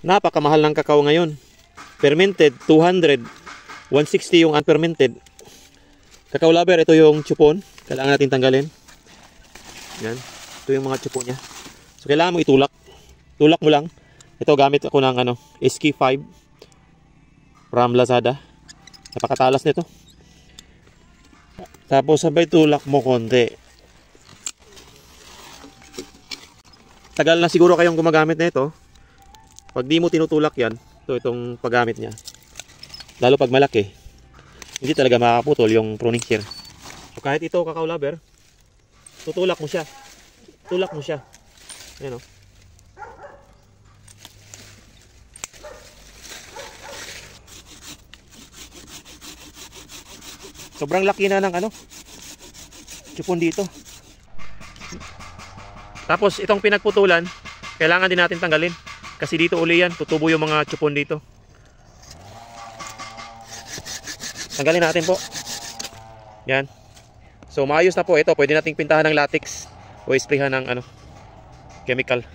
Napakamahal ng kakao ngayon. Fermented, 200. 160 yung unfermented. Kakao lover, ito yung chupon. Kailangan natin tanggalin. Yan. Ito yung mga chupon niya. So, kailangan mo itulak. Tulak mo lang. Ito, gamit ako ng SK5 from Lazada. Napakatalas nito. Tapos, sabay tulak mo konti. Tagal na siguro kayong gumagamit na ito. Pag di mo tinutulak yan, itong paggamit niya. Lalo pag malaki, hindi talaga makakaputol yung pruning shear. So kahit ito, kakao lover, tutulak mo siya. Tulak mo siya. Ayan o. Sobrang laki na ng chupon dito. Tapos itong pinagputulan, kailangan din natin tanggalin. Kasi dito uli yan, tutubo yung mga chupon dito. Tanggalin natin po. Yan. So maayos na po ito. Pwede nating pintahan ng latex o isprayhan ng chemical.